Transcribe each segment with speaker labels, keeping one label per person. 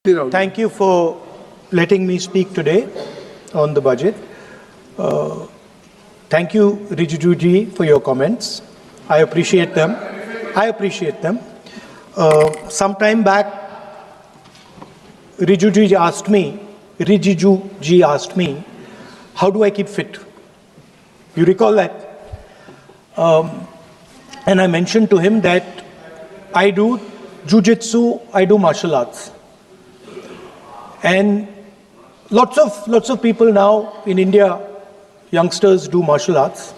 Speaker 1: Thank you for letting me speak today on the budget. Thank you, Rijiju ji, for your comments. I appreciate them. Some time back, Rijiju ji asked me, how do I keep fit? You recall that? And I mentioned to him that I do jujitsu, I do martial arts. And lots of people now in India, youngsters do martial arts.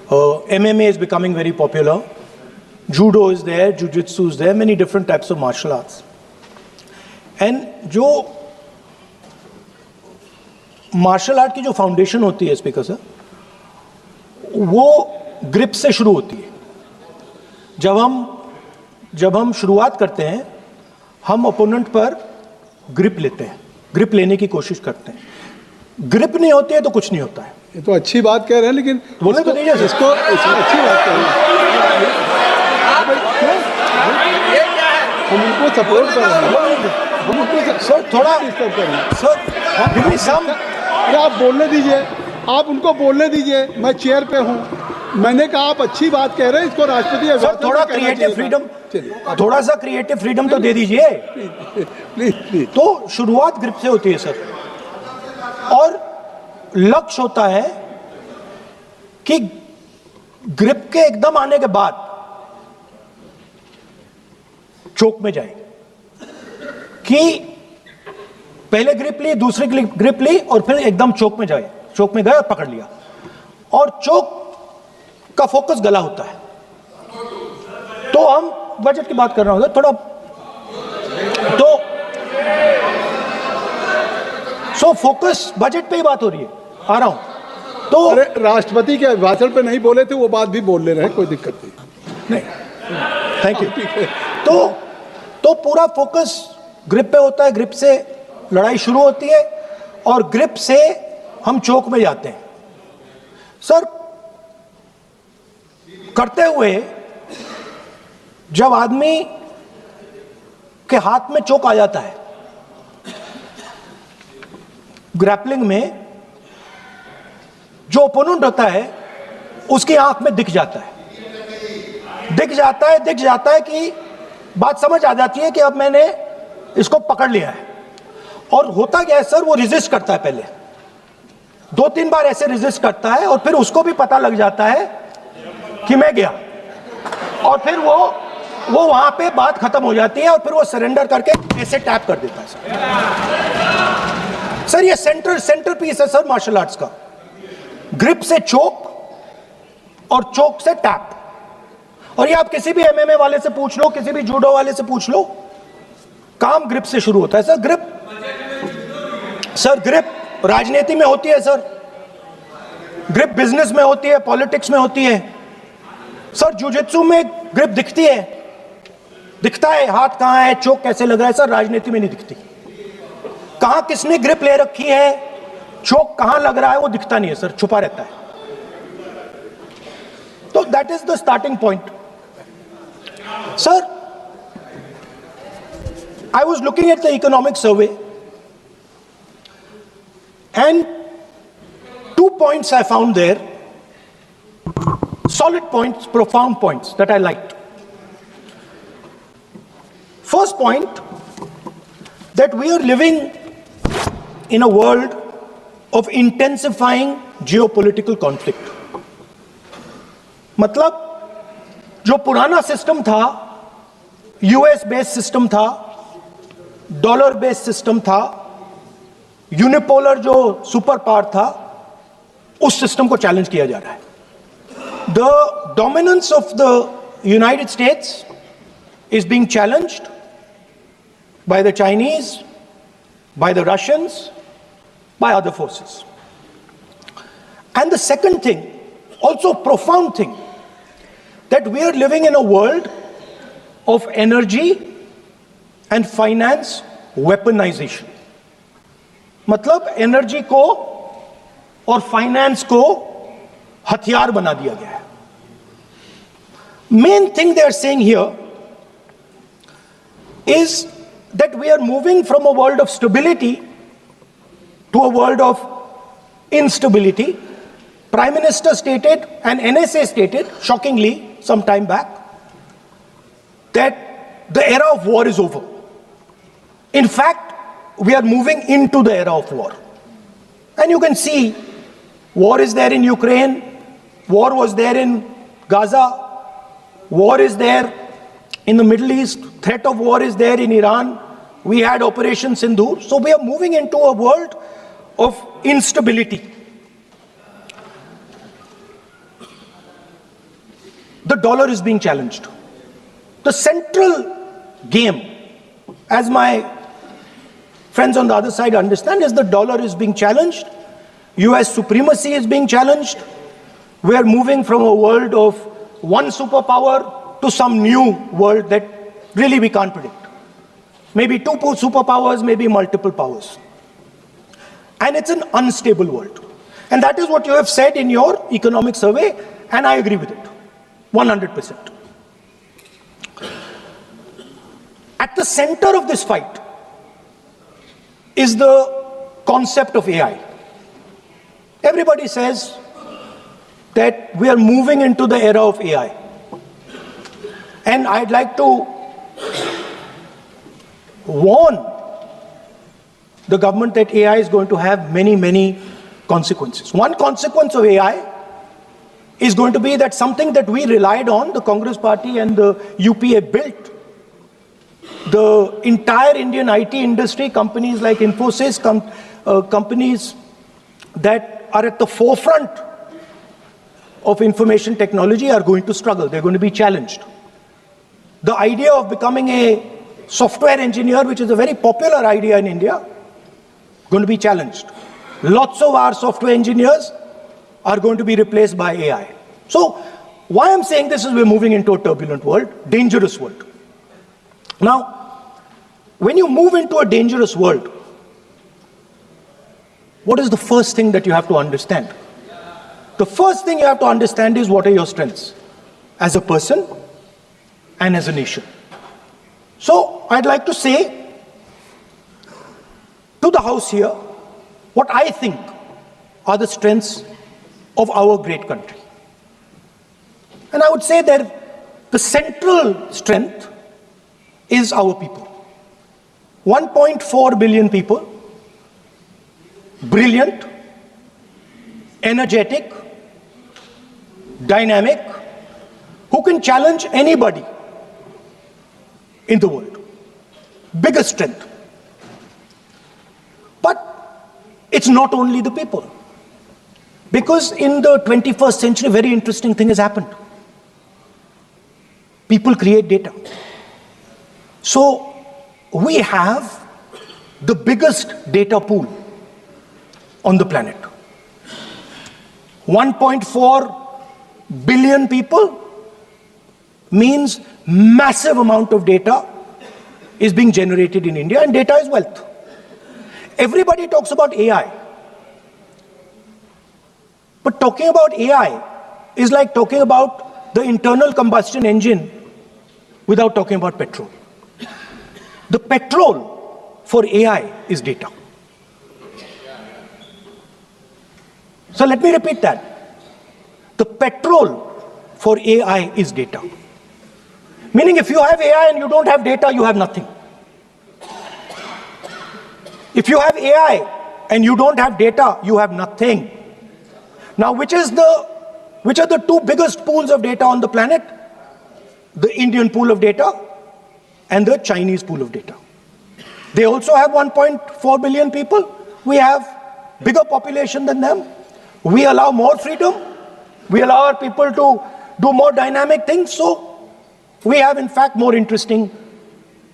Speaker 1: MMA is becoming very popular. Judo is there, jujitsu is there, many different types of martial arts. And जो martial art की जो foundation होती है speaker sir, वो grip से शुरू होती है. जब हम शुरुआत करते हैं, हम ओपोनेंट पर ग्रिप लेते हैं, ग्रिप लेने की कोशिश करते हैं. ग्रिप नहीं होती है तो कुछ नहीं होता है.
Speaker 2: ये तो अच्छी बात कह रहे हैं, लेकिन
Speaker 1: बोले तो नहीं है
Speaker 2: इसको अच्छी बात कह रहे हैं. हम उनको सपोर्ट कर रहे हैं, हम उनको
Speaker 1: सर थोड़ा
Speaker 2: डिस्टर्ब कर रहे हैं.
Speaker 1: सर
Speaker 2: आप बोलने दीजिए, आप उनको बोलने दीजिए. मैं चेयर पे हूँ, मैंने कहा आप अच्छी बात कह रहे हैं, इसको राष्ट्रपति
Speaker 1: सर थोड़ा क्रिएटिव फ्रीडम, थोड़ा सा क्रिएटिव फ्रीडम तो दे दीजिए
Speaker 2: प्लीज.
Speaker 1: तो शुरुआत ग्रिप से होती है सर, और लक्ष्य होता है कि ग्रिप के एकदम आने के बाद चोक में जाए, कि पहले ग्रिप ली, दूसरी ग्रिप ली और फिर एकदम चोक में जाए. चोक में गए और पकड़ लिया, और चोक का फोकस गला होता है. तो हम बजट की बात कर रहे हैं थोड़ा, तो सो फोकस बजट पे ही बात हो रही है. आ रहा हूं. तो
Speaker 2: अरे राष्ट्रपति के भाषण पे नहीं बोले थे, वो बात भी बोल ले रहे हैं, कोई दिक्कत नहीं.
Speaker 1: Thank you. तो पूरा फोकस ग्रिप पे होता है. ग्रिप से लड़ाई शुरू होती है और ग्रिप से हम चोक में जाते हैं. सर करते हुए जब आदमी के हाथ में चोक आ जाता है, ग्रैपलिंग में जो ओपोनेंट होता है उसकी आंख में दिख जाता है कि बात समझ आ जाती है कि अब मैंने इसको पकड़ लिया है. और होता क्या है सर, वो रेजिस्ट करता है. पहले 2-3 बार ऐसे रेजिस्ट करता है और फिर उसको भी पता लग जाता है कि मैं गया, और फिर वो वहां पे बात खत्म हो जाती है और फिर वो सरेंडर करके ऐसे टैप कर देता है. सर ये सेंटर पीस है सर मार्शल आर्ट्स का. ग्रिप से चोक और चोक से टैप. और ये आप किसी भी एमएमए वाले से पूछ लो, किसी भी जूडो वाले से पूछ लो, काम ग्रिप से शुरू होता है. सर ग्रिप राजनीति में होती है सर, ग्रिप बिजनेस में होती है, पॉलिटिक्स में होती है. सर जुजित्सु में ग्रिप दिखता है हाथ कहां है, चोक कैसे लग रहा है. सर राजनीति में नहीं दिखती. कहां किसने ग्रिप ले रखी है, चोक कहां लग रहा है, वो दिखता नहीं है सर, छुपा रहता है. तो that is the starting point. Sir I was looking at the economic survey, and 2 points I found there, solid points, profound points that I liked. First point, that we are living in a world of intensifying geopolitical conflict. मतलब जो पुराना system था, US based system था, dollar based system था, unipolar जो super power था, उस system को चैलेंज किया जा रहा है. The dominance of the United states is being challenged by the Chinese, by the Russians, by other forces. And the second thing, also profound thing, that we are living in a world of energy and finance weaponization. मतलब energy को और finance को हथियार बना दिया गया है. Main thing they are saying here is that we are moving from a world of stability to a world of instability. Prime Minister stated and NSA stated, shockingly, some time back, that the era of war is over. In fact, we are moving into the era of war. And you can see, war is there in Ukraine, war was there in Gaza, war is there in the Middle East, threat of war is there in Iran, we had Operation Sindoor. So we are moving into a world of instability. The dollar is being challenged. The central game, as my friends on the other side understand, is the dollar is being challenged. US supremacy is being challenged. We are moving from a world of one superpower to some new world that really we can't predict. Maybe two superpowers, maybe multiple powers. And it's an unstable world. And that is what you have said in your economic survey, and I agree with it, 100%. At the center of this fight is the concept of AI. Everybody says that we are moving into the era of AI. And I'd like to warn the government that AI is going to have many, many consequences. One consequence of AI is going to be that something that we relied on, the Congress Party and the UPA built, the entire Indian IT industry, companies like Infosys, companies that are at the forefront of information technology are going to struggle. They're going to be challenged. The idea of becoming a software engineer, which is a very popular idea in India, going to be challenged. Lots of our software engineers are going to be replaced by AI. So why I'm saying this is we're moving into a turbulent world, dangerous world. Now, when you move into a dangerous world, what is the first thing that you have to understand? The first thing you have to understand is what are your strengths as a person and as a nation. So I'd like to say to the House here what I think are the strengths of our great country. And I would say that the central strength is our people. 1.4 billion people, brilliant, energetic, dynamic, who can challenge anybody in the world. Biggest strength. But it's not only the people. Because in the 21st century, a very interesting thing has happened. People create data. So we have the biggest data pool on the planet. 1.4 billion people means massive amount of data is being generated in India, and data is wealth. Everybody talks about AI. But talking about AI is like talking about the internal combustion engine without talking about petrol. The petrol for AI is data. So let me repeat that. The petrol for AI is data. Meaning if you have AI and you don't have data, you have nothing. If you have AI and you don't have data, you have nothing. Now, which are the two biggest pools of data on the planet? The Indian pool of data and the Chinese pool of data. They also have 1.4 billion people. We have bigger population than them. We allow more freedom. We allow our people to do more dynamic things. So we have, in fact, more interesting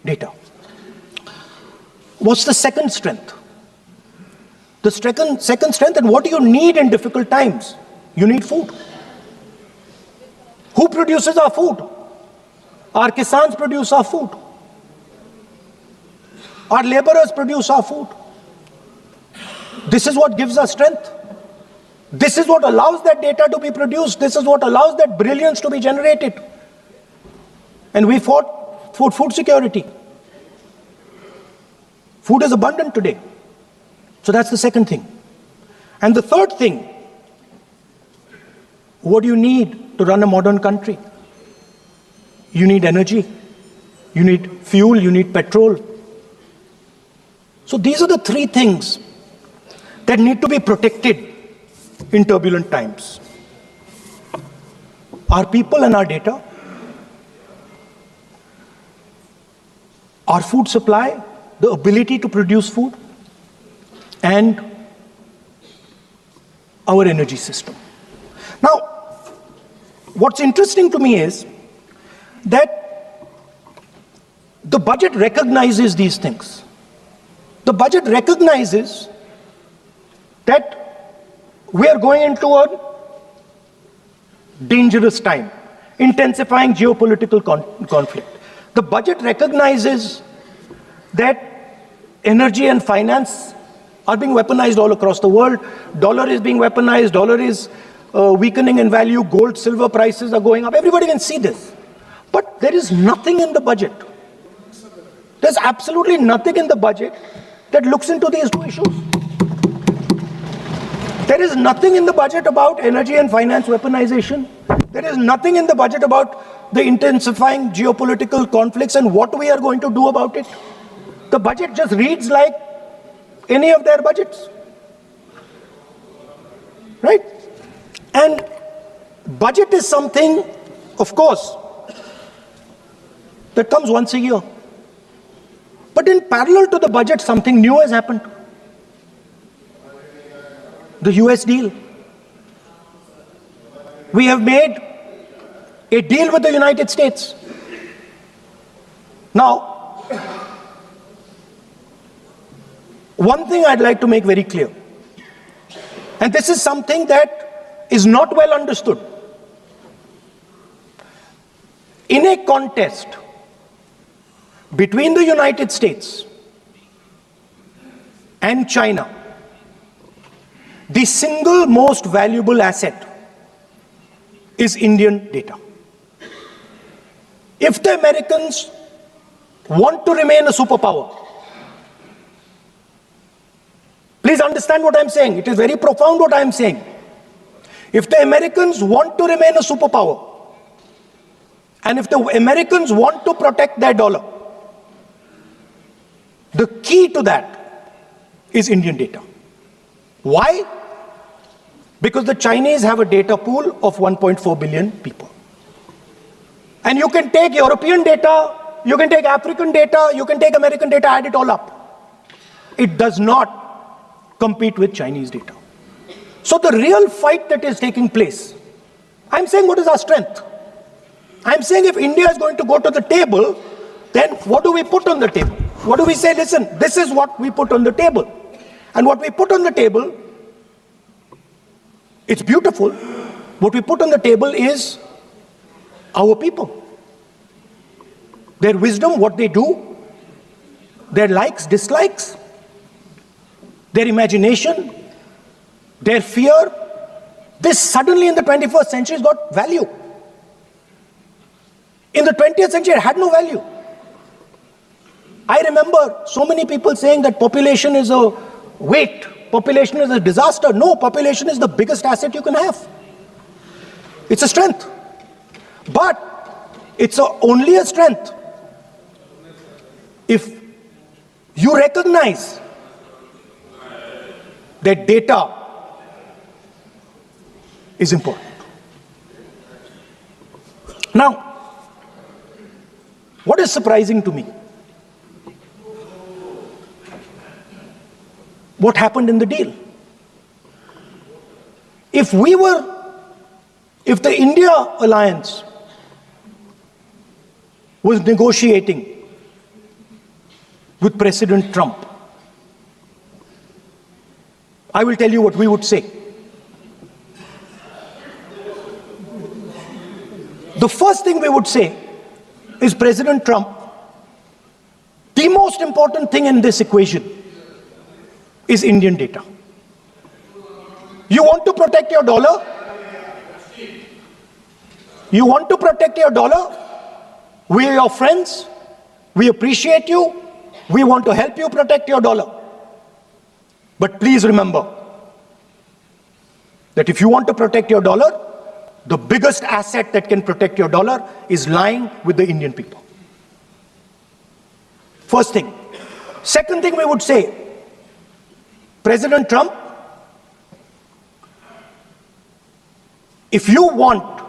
Speaker 1: data. What's the second strength? The second strength, and what do you need in difficult times? You need food. Who produces our food? Our kisans produce our food. Our laborers produce our food. This is what gives us strength. This is what allows that data to be produced. This is what allows that brilliance to be generated. And we fought for food security. Food is abundant today. So that's the second thing. And the third thing, what do you need to run a modern country? You need energy, you need fuel, you need petrol. So these are the three things that need to be protected in turbulent times. Our people and our data, our food supply, the ability to produce food, and our energy system. Now, what's interesting to me is that the budget recognizes these things. The budget recognizes that we are going into a dangerous time, intensifying geopolitical conflict. The budget recognizes that energy and finance are being weaponized all across the world. Dollar is being weaponized, dollar is weakening in value, gold, silver prices are going up. Everybody can see this. But there is nothing in the budget. There's absolutely nothing in the budget that looks into these two issues. There is nothing in the budget about energy and finance weaponization. There is nothing in the budget about the intensifying geopolitical conflicts and what we are going to do about it. The budget just reads like any of their budgets. Right? And budget is something, of course, that comes once a year. But in parallel to the budget, something new has happened. The US deal. We have made a deal with the United States. Now, one thing I'd like to make very clear, and this is something that is not well understood. In a contest between the United States and China, the single most valuable asset is Indian data. If the Americans want to remain a superpower, please understand what I'm saying. It is very profound what I'm saying. If the Americans want to remain a superpower, and if the Americans want to protect their dollar, the key to that is Indian data. Why? Because the Chinese have a data pool of 1.4 billion people. And you can take European data, you can take African data, you can take American data, add it all up. It does not compete with Chinese data. So the real fight that is taking place, I'm saying what is our strength? I'm saying if India is going to go to the table, then what do we put on the table? What do we say? Listen, this is what we put on the table. And what we put on the table, it's beautiful. What we put on the table is our people. Their wisdom, what they do, their likes, dislikes, their imagination, their fear. This suddenly in the 21st century has got value. In the 20th century, it had no value. I remember so many people saying that population is a weight, population is a disaster. No, population is the biggest asset you can have. It's a strength. But it's only a strength if you recognize that data is important. Now, what is surprising to me? What happened in the deal? If the India alliance was negotiating with President Trump, I will tell you what we would say. The first thing we would say is, President Trump, the most important thing in this equation is Indian data. You want to protect your dollar? You want to protect your dollar? We are your friends. We appreciate you. We want to help you protect your dollar. But please remember that if you want to protect your dollar, the biggest asset that can protect your dollar is lying with the Indian people. First thing. Second thing we would say, President Trump, if you want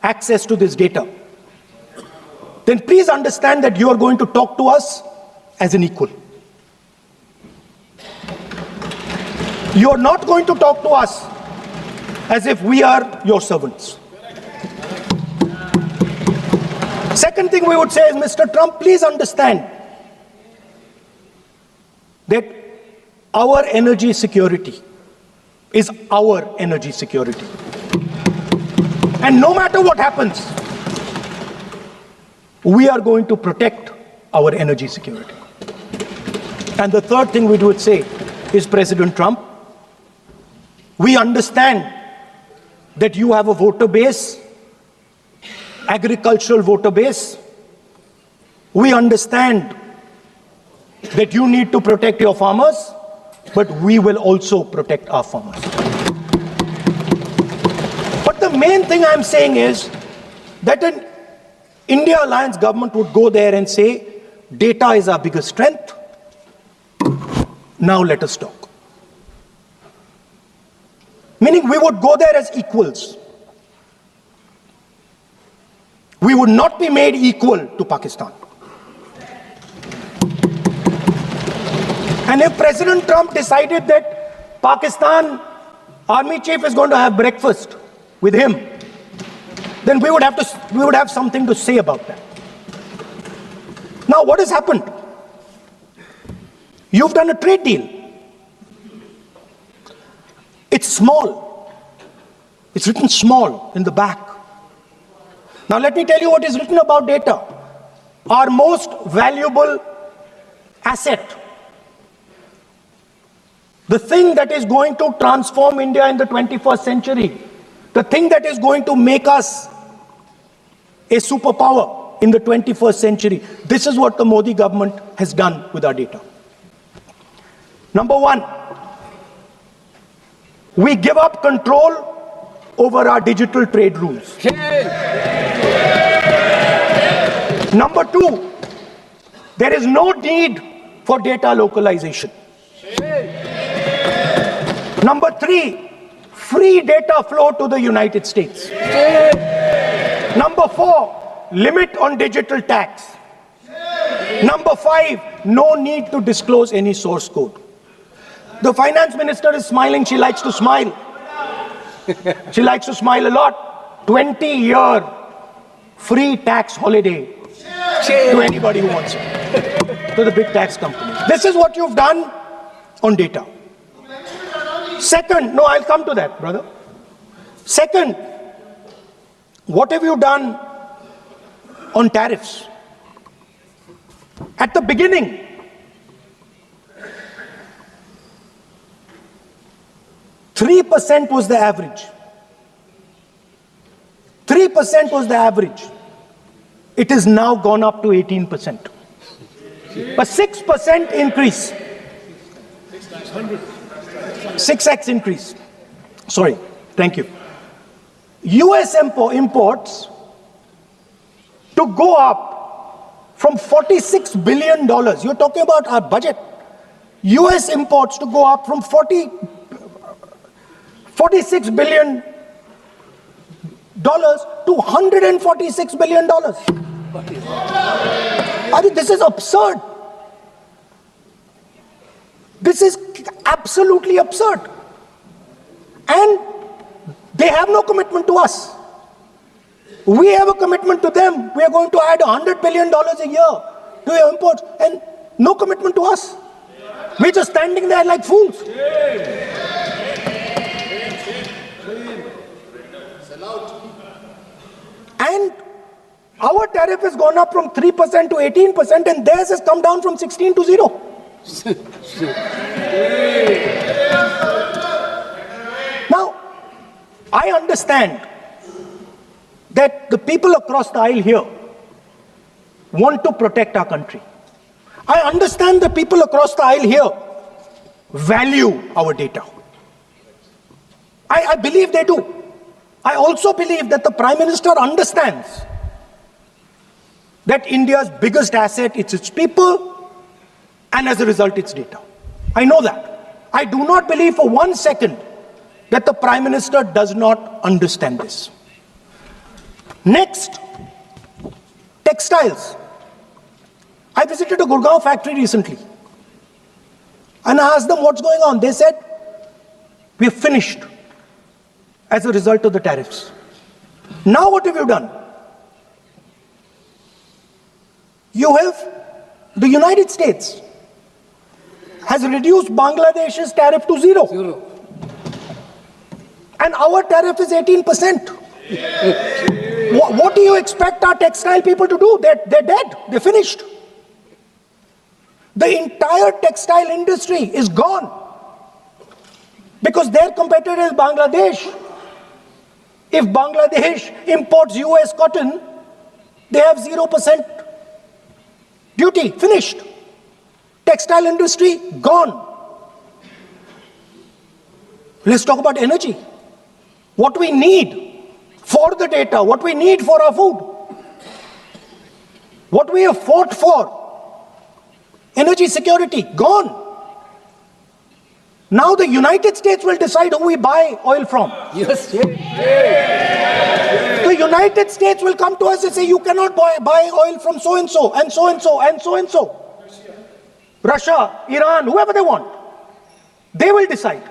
Speaker 1: access to this data, then please understand that you are going to talk to us as an equal. You are not going to talk to us as if we are your servants. Second thing we would say is, Mr. Trump, please understand that our energy security is our energy security. And no matter what happens, we are going to protect our energy security. And the third thing we would say is, President Trump, we understand that you have a voter base, agricultural voter base. We understand that you need to protect your farmers, but we will also protect our farmers. But the main thing I'm saying is that an India Alliance government would go there and say, data is our biggest strength. Now let us talk. Meaning we would go there as equals. We would not be made equal to Pakistan. And if President Trump decided that Pakistan army chief is going to have breakfast with him, then we would have something to say about that. Now what has happened? You've done a trade deal. It's small. It's written small in the back. Now let me tell you what is written about data. Our most valuable asset. The thing that is going to transform India in the 21st century. The thing that is going to make us a superpower in the 21st century. This is what the Modi government has done with our data. Number one, we give up control over our digital trade rules. Number two, there is no need for data localization. Number three, free data flow to the United States. Number four, limit on digital tax. Number five, no need to disclose any source code. The finance minister is smiling. She likes to smile. She likes to smile a lot. 20-year free tax holiday to anybody who wants it. To the big tax companies. This is what you've done on data. Second, no, I'll come to that, brother. Second, what have you done on tariffs? At the beginning, %3 was the average. 3% was the average. It has now gone up to 18%. A 6% increase. 6x increase. Sorry, thank you. US imports to go up from $46 billion. You're talking about our budget. US imports to go up from $46 billion to $146 billion. I mean, this is absurd. This is absolutely absurd. And they have no commitment to us. We have a commitment to them. We are going to add $100 billion a year to your imports, and no commitment to us. We're just standing there like fools. And our tariff has gone up from 3% to 18%, and theirs has come down from 16 to 0. Now, I understand that the people across the aisle here want to protect our country. I understand the people across the aisle here value our data. I believe they do. I also believe that the Prime Minister understands that India's biggest asset is its people, and as a result, its data. I know that. I do not believe for 1 second that the Prime Minister does not understand this. Next, textiles. I visited a Gurgaon factory recently and I asked them what's going on. They said, we are finished as a result of the tariffs. Now what have you done? You have, the United States has reduced Bangladesh's tariff to zero. And our tariff is 18%. What do you expect our textile people to do? They're dead. They're finished. The entire textile industry is gone because their competitor is Bangladesh. If Bangladesh imports US cotton, they have 0% duty. Finished. Textile industry gone. Let's talk about energy. What we need for the data, what we need for our food, what we have fought for. Energy security, gone. Now the United States will decide who we buy oil from.
Speaker 3: Yes.
Speaker 1: The United States will come to us and say, you cannot buy oil from so-and-so, and so-and-so, and so-and-so. Russia, Iran, whoever they want. They will decide.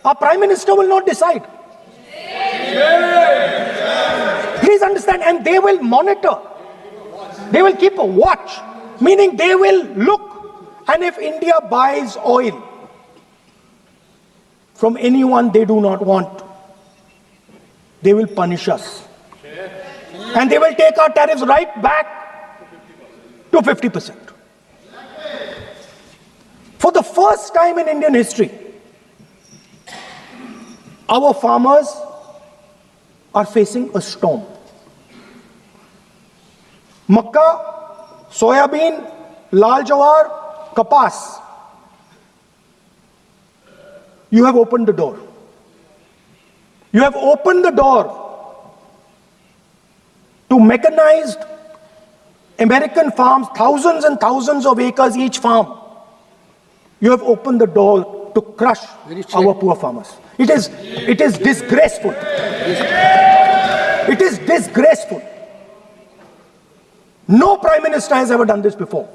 Speaker 1: Our Prime Minister will not decide. Please understand, and they will monitor. They will keep a watch, meaning they will look. And if India buys oil from anyone they do not want, they will punish us. And they will take our tariffs right back to 50%. For the first time in Indian history, our farmers are facing a storm. Makkah, soybean, lal jawar, kapas. You have opened the door. You have opened the door to mechanized American farms, thousands and thousands of acres each farm. You have opened the door to crush our poor farmers. It is disgraceful. It is disgraceful. No Prime Minister has ever done this before.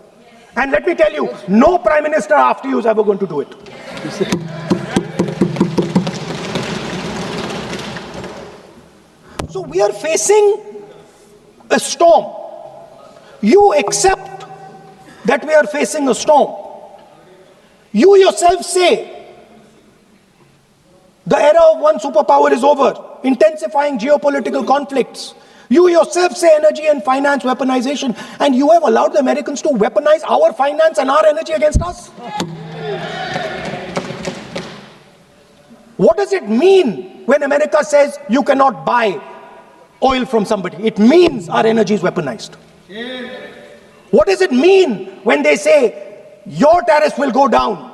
Speaker 1: And let me tell you, no Prime Minister after you is ever going to do it. So we are facing a storm. You accept that we are facing a storm. You yourself say the era of one superpower is over, intensifying geopolitical conflicts. You yourself say energy and finance weaponization, and you have allowed the Americans to weaponize our finance and our energy against us. What does it mean when America says you cannot buy oil from somebody? It means our energy is weaponized. What does it mean when they say your tariffs will go down,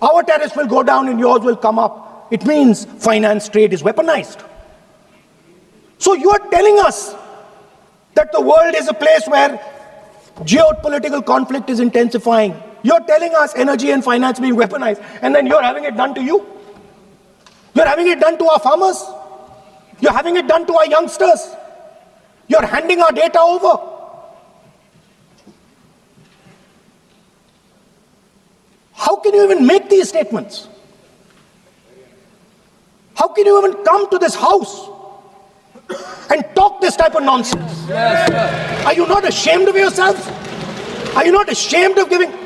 Speaker 1: our tariffs will go down and yours will come up? It means finance trade is weaponized. So you are telling us that the world is a place where geopolitical conflict is intensifying. You're telling us energy and finance being weaponized, and then you're having it done to you. You're having it done to our farmers. You're having it done to our youngsters. You're handing our data over. How can you even make these statements? How can you even come to this house and talk this type of nonsense?
Speaker 3: Yes,
Speaker 1: Are you not ashamed of yourselves? Are you not ashamed of giving?
Speaker 3: No.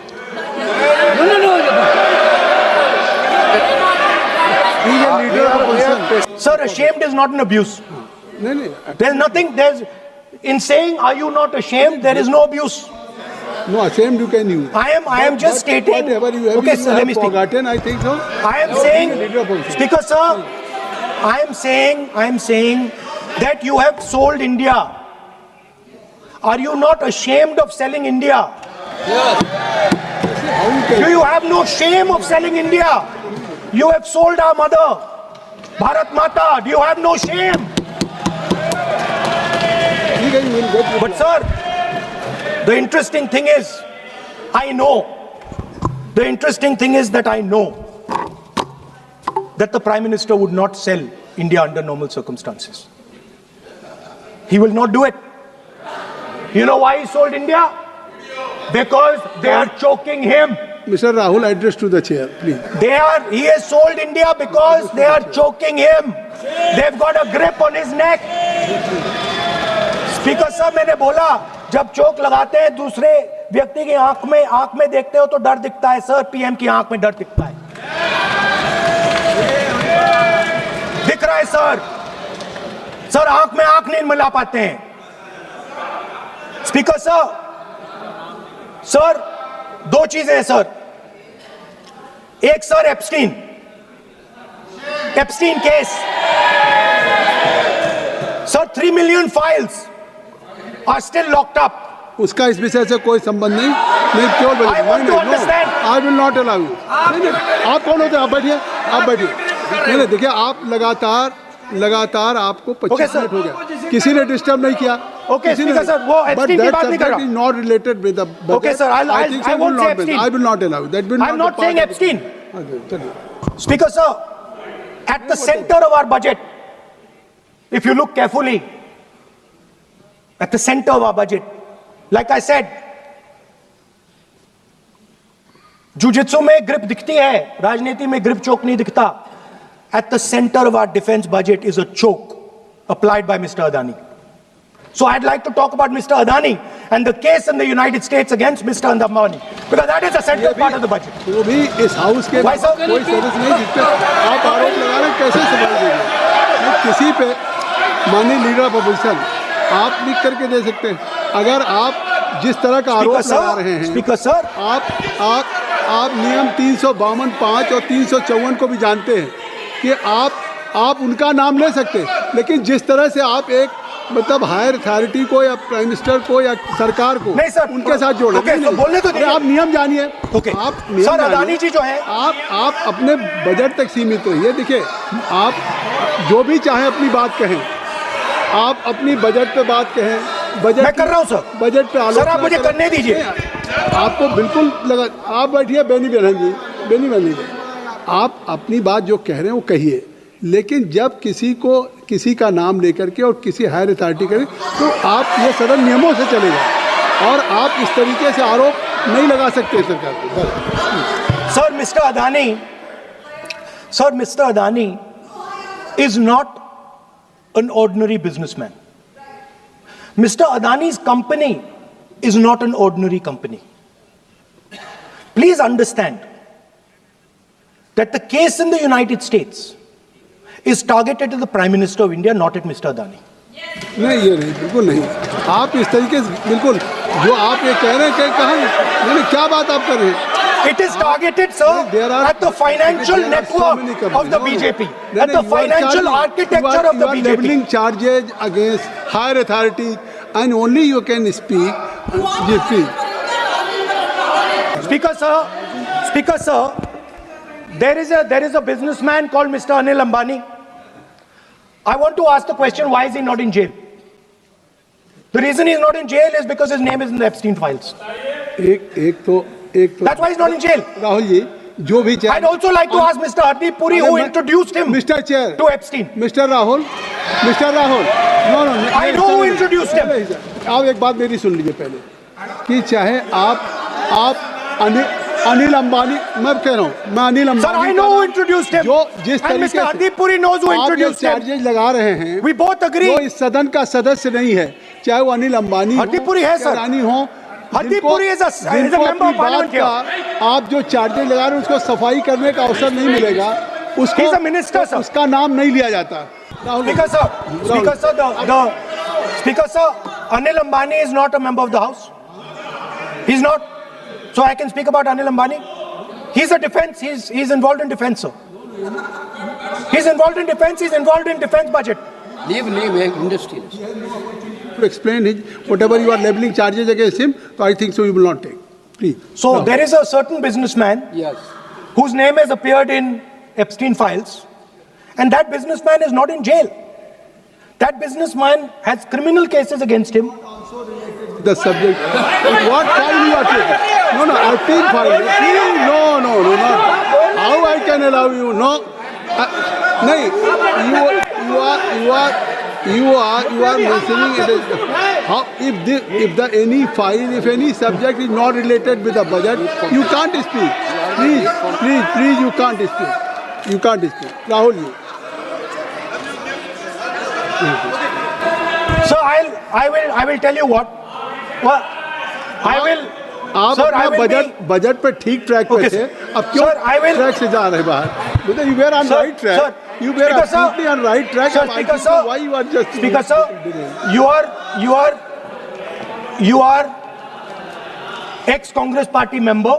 Speaker 2: He's a leader of opposition.
Speaker 1: Sir, ashamed is not an abuse.
Speaker 2: No.
Speaker 1: There's nothing, in saying, are you not ashamed? There is no abuse.
Speaker 2: No, ashamed you can use.
Speaker 1: I am just stating.
Speaker 2: Whatever you have,
Speaker 1: Okay, sir, let me speak.
Speaker 2: forgotten, I think so.
Speaker 1: I am saying, Speaker sir, I am saying that you have sold India. Are you not ashamed of selling India? Do you have no shame of selling India? You have sold our mother, Bharat Mata. Do you have no shame? But sir, the interesting thing is, I know that the Prime Minister would not sell India under normal circumstances. He will not do it. You know why he sold India? Because they are choking him.
Speaker 2: Mr. Rahul, address to the chair, please.
Speaker 1: He has sold India because they are choking him. They've got a grip on his neck. Speaker साहब, मैंने बोला जब चोक लगाते हैं दूसरे व्यक्ति की आंख में देखते हो तो डर दिखता है सर, पीएम की आंख में डर दिखता है, दिख रहा है सर आंख में आंख नहीं मिला पाते हैं. स्पीकर सर दो चीजें हैं सर. एक sir Epstein case sir, 3 million files are still locked up.
Speaker 2: उसका इस विषय से कोई संबंध नहीं. मैं क्यों बोल रहा हूं? I will not allow you. आप कौन होते हैं? आप बैठिए. नहीं, देखिए, आप लगातार आपको 25 मिनट हो गया, किसी ने डिस्टर्ब नहीं किया.
Speaker 1: ओके स्पीकर सर, वो एप्स्टीन की बात नहीं कर रहा.
Speaker 2: Not related with the budget.
Speaker 1: Okay sir, I won't say Epstein.
Speaker 2: I will not allow that.
Speaker 1: I am not saying Epstein. Speaker sir, at the center of our budget, if you look carefully, at the center of our budget, like I said, jujitsu में grip दिखती है, राजनीति में grip choke नहीं दिखता. At the center of our defense budget is a choke applied by Mr. Adani. So I'd like to talk about Mr. Adani and the case in the United States against Mr. Ambani, because that is a central part of the budget.
Speaker 2: वो भी इस house के कोई service नहीं जिसपे आप आरोप लगा रहे हैं, कैसे संभाल देंगे? किसी पे माननीय लीडर ऑफ अपोजिशन आप लिख करके दे सकते हैं. अगर आप जिस तरह का आरोप लगा रहे हैं,
Speaker 1: स्पीकर सर,
Speaker 2: आप नियम 352(5) और 354 को भी जानते हैं कि आप उनका नाम ले सकते हैं, लेकिन जिस तरह से आप एक मतलब हायर अथॉरिटी को या प्राइम मिनिस्टर को या सरकार को
Speaker 1: नहीं सर,
Speaker 2: उनके साथ जोड़े.
Speaker 1: तो बोलने तो दीजिए.
Speaker 2: आप नियम जानिए. आप
Speaker 1: सर, अदानी जी जो है,
Speaker 2: आप अपने बजट तक सीमित रहिए. देखिए, आप जो भी चाहे अपनी बात कहें, आप अपनी बजट पे बात कहें. बजट
Speaker 1: मैं कर रहा हूं सर.
Speaker 2: बजट पे
Speaker 1: सर आप मुझे करने दीजिए.
Speaker 2: आपको बिल्कुल लगा. आप बैठिए बेनी बहन जी. आप अपनी बात जो कह रहे हैं वो कहिए, लेकिन जब किसी का नाम लेकर के और किसी हायर अथॉरिटी करें तो आप ये सदन नियमों से चलेगा और आप इस तरीके से आरोप नहीं लगा सकते सरकार को.
Speaker 1: Sir mister Adani is not an ordinary businessman. Mr. Adani's company is not an ordinary company. Please understand that the case in the United States is targeted at the Prime Minister of India, not at Mr. Adani.
Speaker 2: नहीं, ये नहीं, बिल्कुल नहीं. आप इस तरीके से बिल्कुल जो आप ये कह रहे हैं, कहाँ क्या बात आप कर रहे हैं?
Speaker 1: It is targeted, sir, at the financial network of the BJP, at the financial architecture of the BJP.
Speaker 2: You are leveling charges against higher authority, and only you can speak.
Speaker 1: Speaker, sir, there is a businessman called Mr. Anil Ambani. I want to ask the question: why is he not in jail? The reason he's not in jail is because his name is in the Epstein files. That's why he's not in jail.
Speaker 2: Rahul ji, जो भी
Speaker 1: I'd also like to ask Mr. Hardeep Puri, who introduced him
Speaker 2: Mr. Chair
Speaker 1: to Epstein.
Speaker 2: Mr. Rahul, no.
Speaker 1: I know who introduced him.
Speaker 2: आप एक बात मेरी सुन लीजिए पहले, कि चाहे आप अनिल अंबानी, मैं कह रहा हूँ, मैं Anil Ambani.
Speaker 1: Sir, I know who introduced him.
Speaker 2: जो जिस
Speaker 1: and Mr. Hardeep Puri knows who introduced him.
Speaker 2: Charges लगा रहे हैं,
Speaker 1: We both agree.
Speaker 2: वो इस सदन का सदस्य नहीं है, चाहे वो अनिल अंबानी
Speaker 1: Hardeep Puri है सर.
Speaker 2: रानी हो.
Speaker 1: Hardeep Puri is a member of parliament here.
Speaker 2: आप जो चार्जेज लगा रहे हैं उसको सफाई करने का अवसर नहीं मिलेगा. उसको
Speaker 1: He's a minister, sir.
Speaker 2: उसका नाम नहीं लिया जाता.
Speaker 1: Speaker sir, Anil Ambani is not a member of the House. He's not. So I can speak about Anil Ambani. He's a defense. He's involved in defense, sir. He's involved in defense. He's involved in defense budget.
Speaker 3: Leave industry.
Speaker 2: To explain whatever you are leveling charges against him, so I think so you will not take. Speak.
Speaker 1: So
Speaker 2: No.
Speaker 1: there is a certain businessman
Speaker 2: Yes.
Speaker 1: whose name has appeared in Epstein files, and that businessman is not in jail. That businessman has criminal cases against him.
Speaker 2: The subject. What file you are taking? No, no, Epstein file. Please, no, not. How I can allow you? No. No, you are mentioning it as how if any subject is not related with the budget, you can't speak. Please, you can't speak. You can't speak. Rahul, you.
Speaker 1: So I will tell you what. Well, I will.
Speaker 2: आप
Speaker 1: Sir, I
Speaker 2: अपना
Speaker 1: will
Speaker 2: budget पे ठीक track पे
Speaker 1: Okay,
Speaker 2: थे,
Speaker 1: sir.
Speaker 2: अब क्यों
Speaker 1: Sir, I will-
Speaker 2: track से जा रहे बाहर? Because you were on
Speaker 1: Sir,
Speaker 2: right track.
Speaker 1: sir,
Speaker 2: You were
Speaker 1: Speaker, sir.
Speaker 2: absolutely on right track.
Speaker 1: Sir,
Speaker 2: I
Speaker 1: Speaker,
Speaker 2: think
Speaker 1: sir.
Speaker 2: so why you are just
Speaker 1: Speaker sir, you are ex-Congress party member.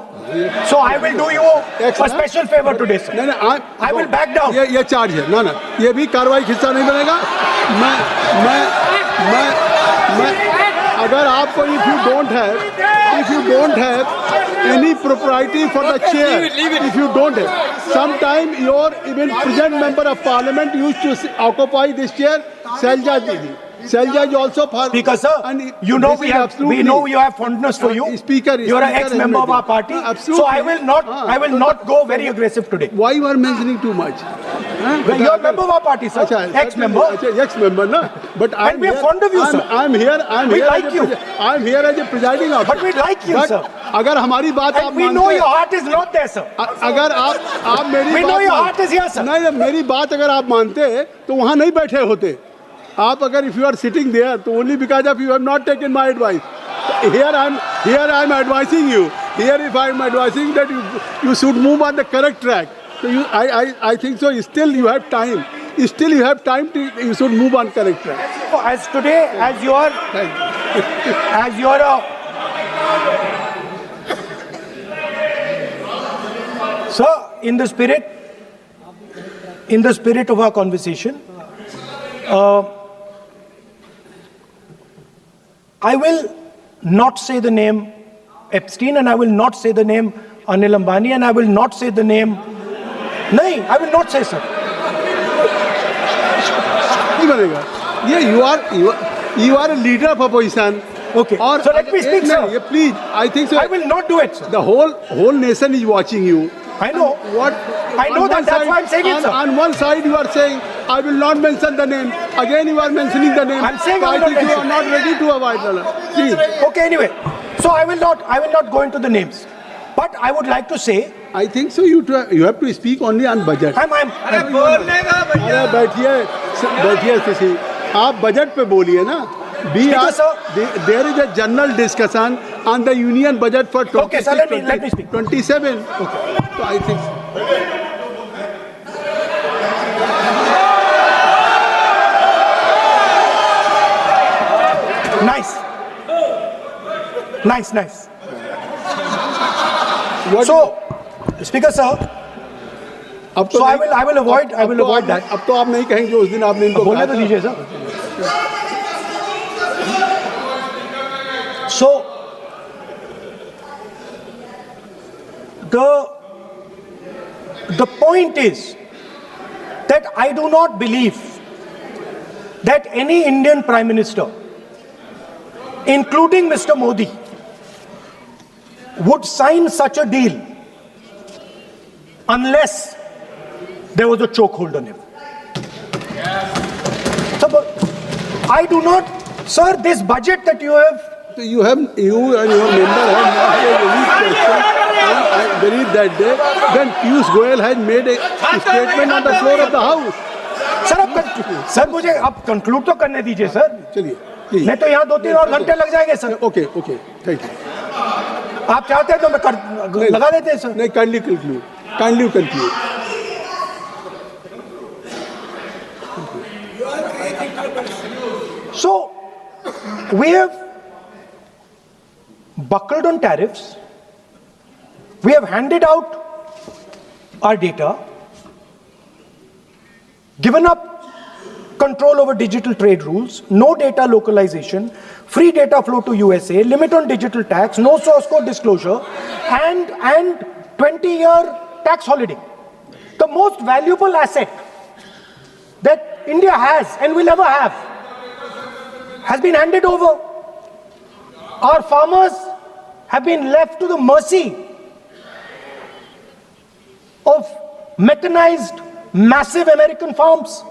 Speaker 1: So I will do you
Speaker 2: Ex,
Speaker 1: a
Speaker 2: na?
Speaker 1: special favor today, sir.
Speaker 2: नहीं
Speaker 1: I will back down.
Speaker 2: ये charge है ना ये भी कार्रवाई हिस्सा नहीं बनेगा मैं अगर आपको if you don't have any propriety for the chair, if you don't have, sometime your even present member of parliament used to occupy this chair, Selja Didi. Selja is also for
Speaker 1: Speaker sir,
Speaker 2: and
Speaker 1: you know
Speaker 2: this is absolutely-
Speaker 1: we know you have fondness for you.
Speaker 2: Speaker,
Speaker 1: you are an
Speaker 2: Speaker
Speaker 1: ex-member of our
Speaker 2: admitted.
Speaker 1: party.
Speaker 2: Absolutely.
Speaker 1: So I will not go very aggressive today.
Speaker 2: Why you are mentioning too much?
Speaker 1: You are a member of our party, sir. Ex-member.
Speaker 2: Ex-member, na. But
Speaker 1: And we are fond of you, sir.
Speaker 2: I'm here.
Speaker 1: We
Speaker 2: here
Speaker 1: like
Speaker 2: as a
Speaker 1: you.
Speaker 2: I'm here as a presiding officer.
Speaker 1: But we like you,
Speaker 2: But
Speaker 1: sir.
Speaker 2: अगर हमारी बात आप
Speaker 1: And we
Speaker 2: मानते
Speaker 1: know
Speaker 2: हैं-
Speaker 1: your heart is not there, sir.
Speaker 2: अगर आप मेरी
Speaker 1: We
Speaker 2: बात
Speaker 1: know your
Speaker 2: मान-
Speaker 1: heart is here, sir.
Speaker 2: नहीं मेरी बात अगर आप मानते तो वहाँ नहीं बैठे होते आप अगर if you are sitting there तो only because of you have not taken my advice. Here I'm advising you. Here if I'm advising that you should move on the correct track. So I think so. Still you have time. Still you have time to you should move on correct track.
Speaker 1: As today, as you are sir, in the spirit of our conversation, I will not say the name Epstein, and I will not say the name Anil Ambani, and I will not say the name. No, I will not say, sir.
Speaker 2: नहीं बनेगा ये you are a leader of opposition.
Speaker 1: Okay.
Speaker 2: और
Speaker 1: So let me speak, sir.
Speaker 2: ये please I think so
Speaker 1: I will not do it, sir.
Speaker 2: the whole nation is watching you.
Speaker 1: I know.
Speaker 2: What
Speaker 1: I know
Speaker 2: on
Speaker 1: that,
Speaker 2: one
Speaker 1: that's why I'm saying it, sir.
Speaker 2: On one side you are saying I will not mention the name. Again you are mentioning the name.
Speaker 1: I'm saying
Speaker 2: so
Speaker 1: I
Speaker 2: I
Speaker 1: will not
Speaker 2: think you are
Speaker 1: mention.
Speaker 2: not ready to avoid the please.
Speaker 1: Okay, anyway. So I will not go into the names. But I would like to say,
Speaker 2: I think so you have to speak only on budget.
Speaker 1: I'm
Speaker 2: अरे बैठिए किसी आप budget पे बोलिए ना
Speaker 1: Speaker, sir.
Speaker 2: There is a general discussion on the union budget for 26,
Speaker 1: Okay, sir, let me speak.
Speaker 2: 27. Okay. So I think
Speaker 1: nice.
Speaker 2: what
Speaker 1: So, Speaker, sir,
Speaker 2: अब तो
Speaker 1: so I
Speaker 2: नहीं-
Speaker 1: will avoid that.
Speaker 2: अब तो आप नहीं कहेंगे जो उस दिन आपने इनको
Speaker 1: बोलने
Speaker 2: कहा
Speaker 1: तो
Speaker 2: था।
Speaker 1: दीजिए, sir. So, the point is that I do not believe that any Indian Prime Minister, including Mr. Modi, would sign such a deal unless there was a chokehold on him. So, but I do not, sir, this budget that you have.
Speaker 2: So you and your member have not made any question. I believe that day. Then Piyush Goyal had made a statement on the floor of the house.
Speaker 1: Sir मुझे आप conclude तो करने दीजिए sir.
Speaker 2: चलिए please.
Speaker 1: नहीं तो यहाँ 2-3 और घंटे लग जाएंगे सर.
Speaker 2: Okay, thank you.
Speaker 1: आप चाहते हैं तो मैं लगा देते हैं सर.
Speaker 2: नहीं, kindly conclude.
Speaker 1: So we have buckled on tariffs. We have handed out our data, given up control over digital trade rules, no data localization, free data flow to USA, limit on digital tax, no source code disclosure, and 20-year tax holiday. The most valuable asset that India has and will ever have has been handed over. Our farmers have been left to the mercy of mechanized, massive American farms.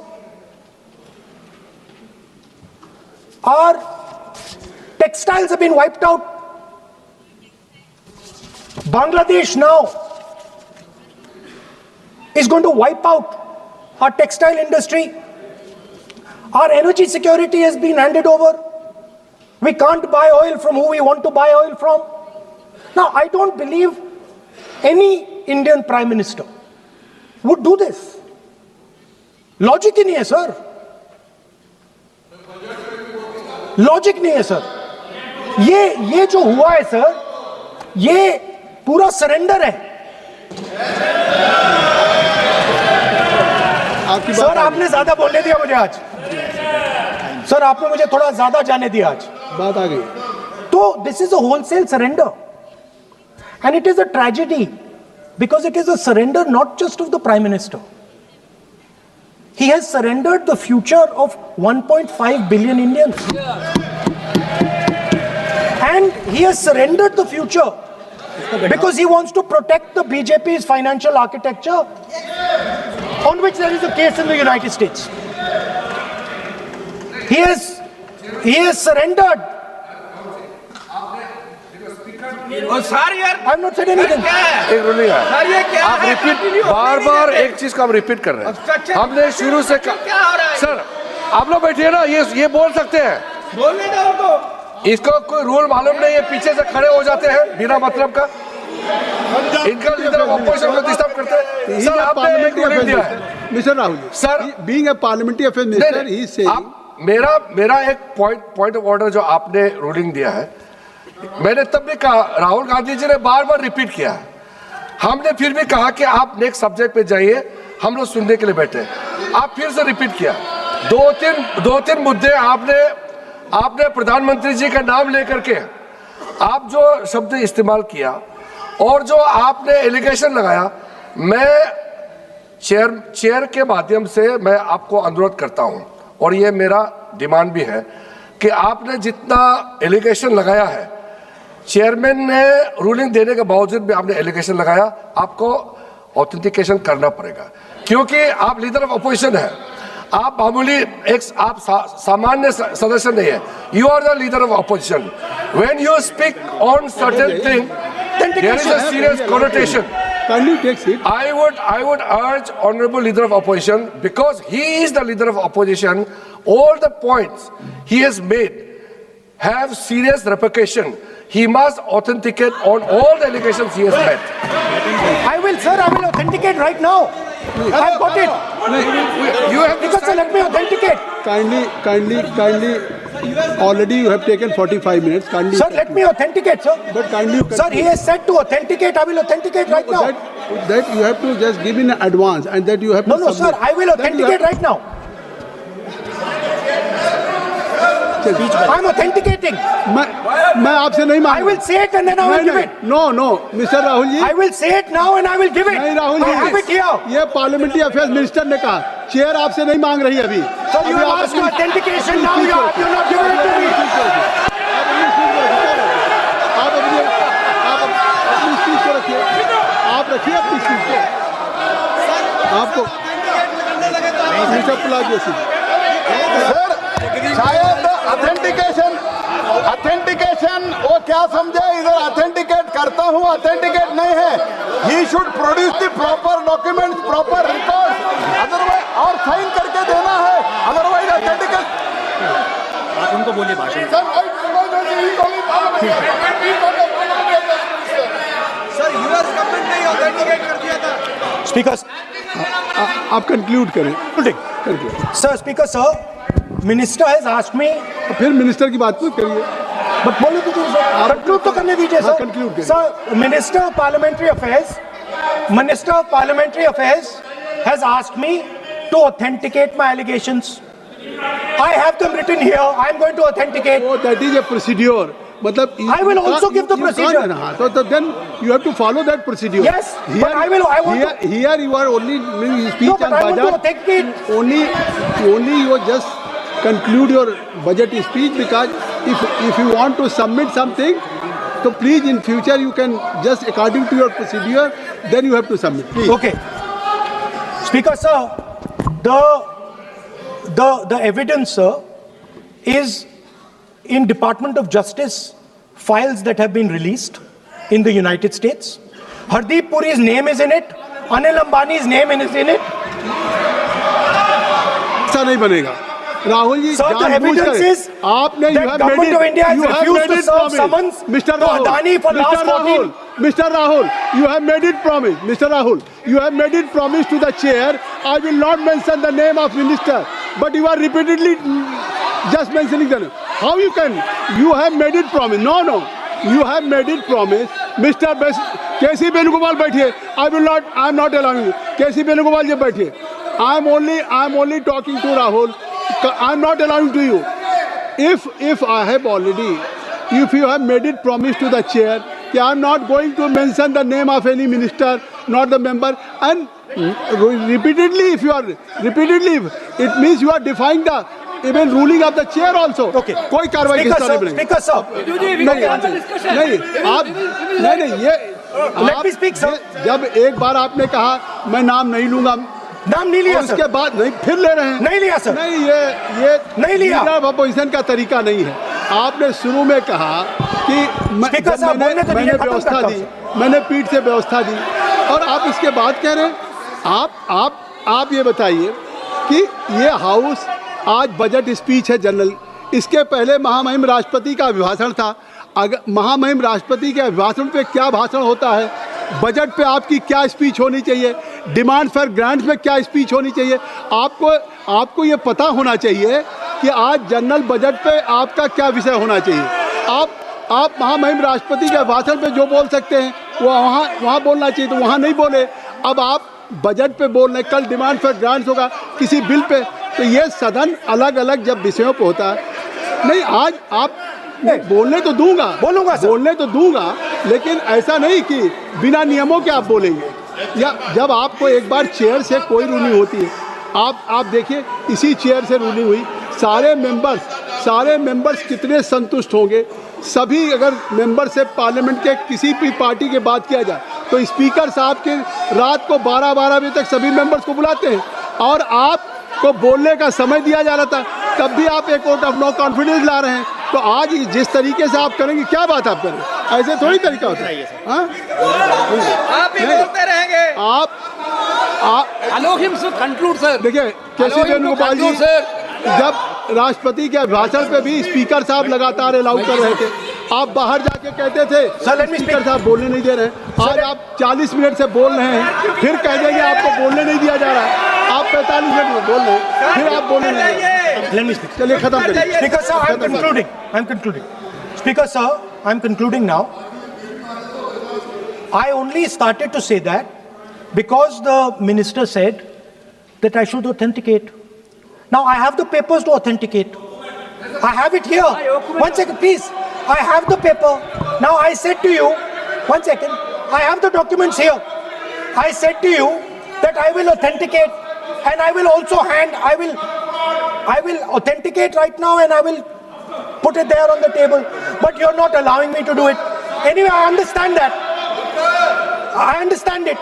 Speaker 1: Our textiles have been wiped out. Bangladesh now is going to wipe out our textile industry. Our energy security has been handed over. We can't buy oil from who we want to buy oil from. Now, I don't believe any Indian Prime Minister would do this. Logic ही नहीं है sir. Logic नहीं है sir. ये जो हुआ है sir, ये पूरा सरेंडर है. सर आपने ज्यादा बोलने दिया मुझे आज. सर आपने मुझे थोड़ा ज्यादा जाने दिया आज.
Speaker 2: बात आ गई.
Speaker 1: तो this is a wholesale surrender, and it is a tragedy because it is a surrender not just of the Prime Minister. He has surrendered the future of 1.5 billion Indians. And he has surrendered the future because he wants to protect the BJP's financial architecture, on which there is a case in the United States. He has surrendered.
Speaker 3: Sir यार,
Speaker 1: I'm not saying anything.
Speaker 4: एक रुलिए
Speaker 3: sir ये क्या
Speaker 4: आप
Speaker 3: है?
Speaker 4: Repeat बार एक चीज को हम रिपीट कर रहे हैं. हमने शुरू से
Speaker 3: क्या हो रहा है?
Speaker 4: सर आप लोग बैठिए ना, ये बोल सकते हैं.
Speaker 3: बोलने दो उनको.
Speaker 4: इसको कोई रूल मालूम नहीं है, पीछे से खड़े हो जाते हैं बिना मतलब का. इनका लीडर अपोजिशन को डिस्टर्ब करते हैं. सर आपने एक रूलिंग दिया है
Speaker 2: mister Rahul
Speaker 4: sir,
Speaker 2: being a parliamentary affair minister ही से
Speaker 4: मेरा एक पॉइंट ऑफ ऑर्डर जो आपने रूलिंग दिया है, मैंने तब भी कहा, राहुल गांधी जी ने बार रिपीट किया. हमने फिर भी कहा कि आप नेक्स्ट सब्जेक्ट पे जाइए, हम लोग सुनने के लिए बैठे. आप फिर से रिपीट किया. दो तीन मुद्दे आपने प्रधानमंत्री जी का नाम लेकर के आप जो शब्द इस्तेमाल किया और जो आपने एलिगेशन लगाया, मैं चेयर के माध्यम से मैं आपको अनुरोध करता हूं, और ये मेरा डिमांड भी है कि आपने जितना एलिगेशन लगाया है, चेयरमैन ने रूलिंग देने के बावजूद भी आपने एलिगेशन लगाया, आपको ऑथेंटिकेशन करना पड़ेगा, क्योंकि आप लीडर ऑफ अपोजिशन है. आप मामूली आप सामान्य सदस्य नहीं है. You are the leader of opposition. When you speak on certain thing, there is a serious connotation.
Speaker 2: kindly take seat.
Speaker 4: I would urge honorable leader of opposition, because he is the leader of opposition, all the points he has made have serious repercussion. He must authenticate on all the allegations he has made.
Speaker 1: I will authenticate right now. I've got it.
Speaker 4: You have to
Speaker 1: Because sir, let me authenticate.
Speaker 2: Kindly. Already you have taken 45 minutes. Kindly.
Speaker 1: Sir, let me authenticate, sir.
Speaker 2: But kindly.
Speaker 1: Sir, he has said to authenticate. I will authenticate right now.
Speaker 2: That you have to just give in advance, and that you have to.
Speaker 1: No, sir. I will authenticate right now. I'm authenticating.
Speaker 2: मैं आपसे नहीं मांग.
Speaker 1: I will say it and then I will give it.
Speaker 2: No, Mr. Rahul ji.
Speaker 1: I will say it now and I will give it.
Speaker 2: नहीं Rahul ji.
Speaker 1: I have it here.
Speaker 2: ये parliamentary affairs minister ने कहा, chair आपसे नहीं मांग रही अभी.
Speaker 1: So you have asked for authentication now. You're not giving it to me.
Speaker 2: आप अपनी चीज को रखिए. आप रखिए अपनी चीज को. आपको मिस्टर पुलाजी
Speaker 5: सर, शायद ऑथेंटिकेशन वो क्या समझे, इधर ऑथेंटिकेट करता हूँ, ऑथेंटिकेट नहीं है. He should produce the proper document, proper record, otherwise और साइन करके देना है, अदरवाइज ऑथेंटिकेट.
Speaker 3: आप उनको बोलिए भाषण. सर यूएस गवर्नमेंट ने ऑथेंटिकेट कर दिया था.
Speaker 1: Speaker.
Speaker 2: आप कंक्लूड करें.
Speaker 1: Sir, Speaker, sir. Minister has asked me.
Speaker 2: फिर मिनिस्टर की बात मत करिए.
Speaker 1: But बोलो तो सर. Conclude तो करने दीजिए सर.
Speaker 2: conclude करिए.
Speaker 1: Sir, Minister of Parliamentary Affairs has asked me to authenticate my allegations. I have them written here. I am going to authenticate.
Speaker 2: Oh, that is a procedure. मतलब
Speaker 1: I will also give the procedure.
Speaker 2: हाँ, तो then you have to follow that procedure.
Speaker 1: Yes, but I want to.
Speaker 2: Here you are only speech
Speaker 1: No, but
Speaker 2: on
Speaker 1: I want to
Speaker 2: budget.
Speaker 1: authenticate.
Speaker 2: Only you just conclude your budget speech, because if you want to submit something, so please in future you can just according to your procedure, then you have to submit. Please.
Speaker 1: Okay. Speaker sir, the evidence, sir, is in Department of Justice files that have been released in the United States. Hardeep Puri's name is in it. Anil Ambani's name is in it.
Speaker 2: ऐसा नहीं बनेगा Rahul ji,
Speaker 1: Sir, the
Speaker 2: जानबूझकर
Speaker 1: evidence is
Speaker 2: आपने
Speaker 1: that government of India has refused to serve summons
Speaker 2: Mr.
Speaker 1: to Adani for last 14.
Speaker 2: Mr. Rahul, you have made it promise. Mr. Rahul, you have made it promise to the chair. I will not mention the name of minister, but you are repeatedly just mentioning the name. How you can? You have made it promise. No. You have made it promise. Mr. K.C. Venugopal बैठिए. I am not allowing you. K.C. Venugopal जी बैठिए. I am only talking to Rahul. I am not allowing to you. If I have already, if you have made it promise to the chair, that I am not going to mention the name of any minister, not the member, and repeatedly, it means you are defying the even ruling of the chair also.
Speaker 1: Okay.
Speaker 2: कोई कार्रवाई किस तरह नहीं
Speaker 1: Speaker sir.
Speaker 2: नहीं ये
Speaker 1: Let me speak, sir.
Speaker 2: जब एक बार आपने कहा मैं नाम नहीं लूंगा,
Speaker 1: नाम नहीं लिया
Speaker 2: उसके
Speaker 1: सर.
Speaker 2: बाद नहीं फिर ले रहे हैं.
Speaker 1: नहीं लिया सर.
Speaker 2: नहीं ये
Speaker 1: नहीं लिया.
Speaker 2: लीडर ऑफ अपोजिशन का तरीका नहीं है. आपने शुरू में कहा कि
Speaker 1: स्पीकर साहब, बोलने तो
Speaker 2: मैंने
Speaker 1: दीजिए, खत्म
Speaker 2: व्यवस्था
Speaker 1: करता
Speaker 2: दी,
Speaker 1: हूं.
Speaker 2: मैंने पीठ से व्यवस्था दी, और आप इसके बाद कह रहे हैं. आप ये बताइए कि ये हाउस आज बजट स्पीच है जनरल, इसके पहले महामहिम राष्ट्रपति का अभिभाषण था. अगर महामहिम राष्ट्रपति के अभिभाषण पे क्या भाषण होता है, बजट पे आपकी क्या स्पीच होनी चाहिए, डिमांड फॉर ग्रांट्स में क्या स्पीच होनी चाहिए, आपको ये पता होना चाहिए कि आज जनरल बजट पे आपका क्या विषय होना चाहिए. आप महामहिम राष्ट्रपति के भाषण पे जो बोल सकते हैं वो वहाँ बोलना चाहिए, तो वहाँ नहीं बोले. अब आप बजट पे बोल रहे, कल डिमांड फॉर ग्रांट्स होगा किसी बिल पे, तो ये सदन अलग अलग जब विषयों पे होता है. नहीं, आज आप बोलने तो दूंगा, बोलने तो दूंगा, लेकिन ऐसा नहीं कि बिना नियमों के आप बोलेंगे. या जब आपको एक बार चेयर से कोई रूलिंग होती है, आप देखिए इसी चेयर से रूलिंग हुई, सारे मेंबर्स कितने संतुष्ट होंगे. सभी अगर मेंबर से पार्लियामेंट के किसी भी पार्टी की बात किया जाए तो स्पीकर साहब के रात को 12 बजे तक सभी मेंबर्स को बुलाते हैं, और आपको बोलने का समय दिया जा रहा था, तब भी आप एक वोट ऑफ नो कॉन्फिडेंस ला रहे हैं. तो आज जिस तरीके से आप करेंगे, क्या बात आप करें, ऐसे थोड़ी तरीका होता है.
Speaker 3: आप ही बोलते रहेंगे.
Speaker 6: Allow him to conclude, sir.
Speaker 2: देखिए के.सी. वेणुगोपाल जी, जब राष्ट्रपति के भाषण पे भी स्पीकर साहब लगातार अलाउ कर रहे थे, आप बाहर जाके कहते थे स्पीकर साहब बोलने नहीं दे रहे. आज आप 40 मिनट से बोल रहे हैं, फिर कह देंगे आपको बोलने नहीं दिया जा रहा है. आप 45 मिनट में बोल रहे हैं, फिर आप बोलने नहीं दे रहे. चलिए खत्म करिए.
Speaker 1: Speaker sir, I'm concluding. Speaker sir, I'm concluding now. I only started to say that because the minister said that I should authenticate. Now I have the papers to authenticate. I have it here. One second, please. I have the paper. Now I said to you, one second. I have the documents here. I said to you that I will authenticate, and I will also I will authenticate right now, and I will put it there on the table. But you're not allowing me to do it. Anyway, I understand that. I understand it.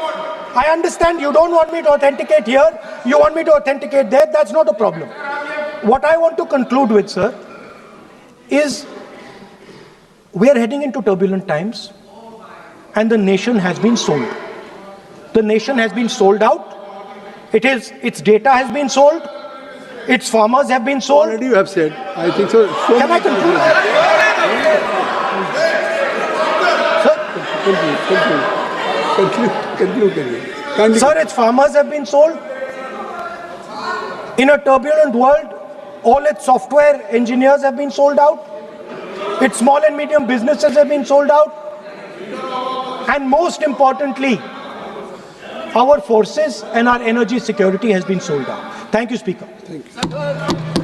Speaker 1: I understand you don't want me to authenticate here. You want me to authenticate there. That's not a problem. What I want to conclude with, sir, is we are heading into turbulent times, and the nation has been sold. The nation has been sold out. Its data has been sold. Its farmers have been sold.
Speaker 2: Already you have said. I think so.
Speaker 1: Can I conclude?
Speaker 2: Conclude.
Speaker 1: Sir, its farmers have been sold. In a turbulent world, all its software engineers have been sold out. Its small and medium businesses have been sold out. And most importantly, our forces and our energy security has been sold out. Thank you, Speaker.
Speaker 2: Thank you.